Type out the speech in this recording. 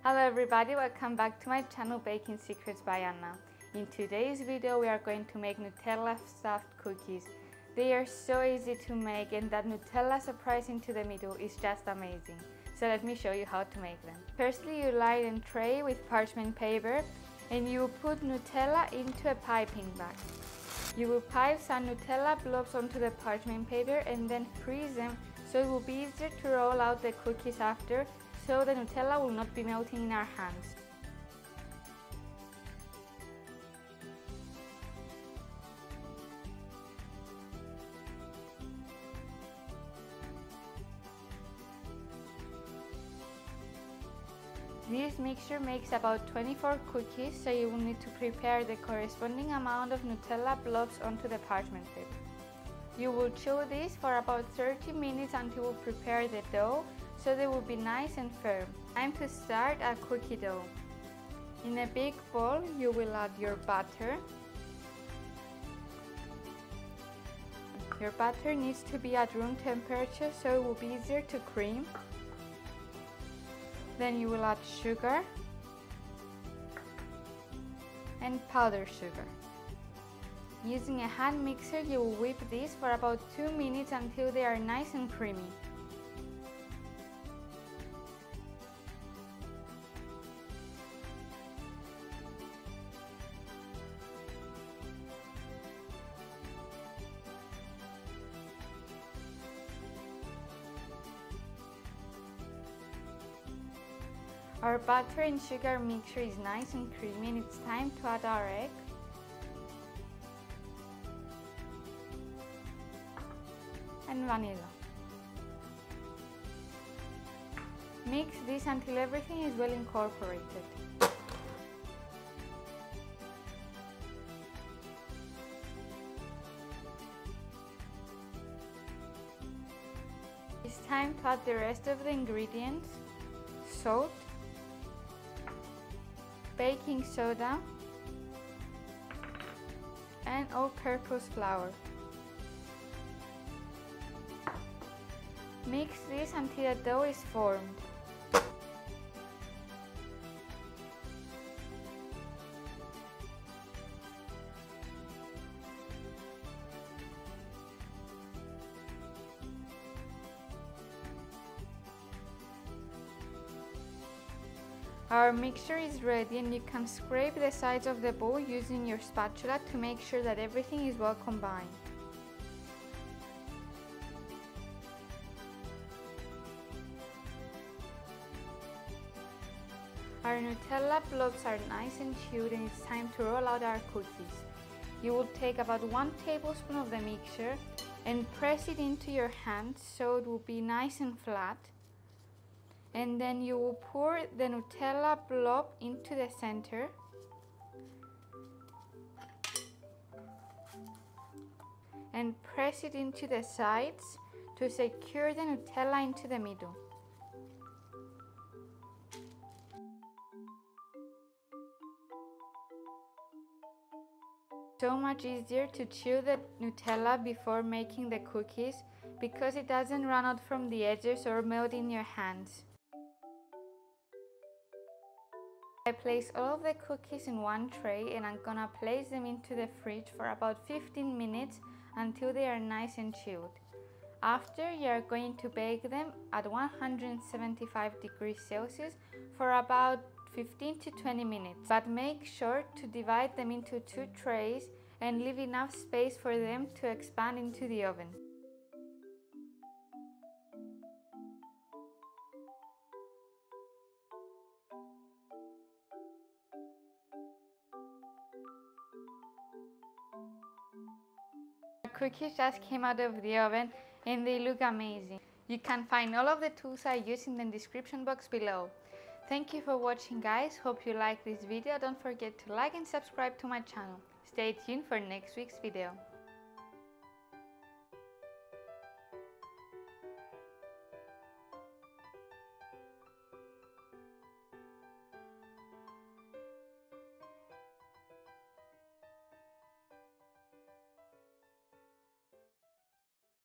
Hello everybody, welcome back to my channel Baking Secrets by Anna. In today's video we are going to make Nutella stuffed cookies. They are so easy to make and that Nutella surprise into the middle is just amazing. So let me show you how to make them. Firstly, you line a tray with parchment paper and you put Nutella into a piping bag. You will pipe some Nutella blobs onto the parchment paper and then freeze them so it will be easier to roll out the cookies after, so the Nutella will not be melting in our hands. This mixture makes about 24 cookies, so you will need to prepare the corresponding amount of Nutella blobs onto the parchment paper. You will chew this for about 30 minutes until you prepare the dough, so they will be nice and firm. Time to start a cookie dough. In a big bowl, you will add your butter. Your butter needs to be at room temperature so it will be easier to cream. Then you will add sugar and powdered sugar. Using a hand mixer, you will whip these for about 2 minutes until they are nice and creamy. Our butter and sugar mixture is nice and creamy and it's time to add our egg. And vanilla. Mix this until everything is well incorporated. It's time to add the rest of the ingredients: salt, baking soda, and all-purpose flour. Mix this until the dough is formed. Our mixture is ready and you can scrape the sides of the bowl using your spatula to make sure that everything is well combined. Our Nutella blobs are nice and chilled and it's time to roll out our cookies. You will take about 1 tablespoon of the mixture and press it into your hand so it will be nice and flat. And then you will pour the Nutella blob into the center. And press it into the sides to secure the Nutella into the middle. So much easier to chew the Nutella before making the cookies because it doesn't run out from the edges or melt in your hands. I place all of the cookies in one tray and I'm gonna place them into the fridge for about 15 minutes until they are nice and chilled. After, you are going to bake them at 175 degrees Celsius for about 15 to 20 minutes, but make sure to divide them into 2 trays and leave enough space for them to expand into the oven. Our cookies just came out of the oven and they look amazing. You can find all of the tools I use in the description box below. Thank you for watching, guys. Hope you like this video. Don't forget to like and subscribe to my channel. Stay tuned for next week's video.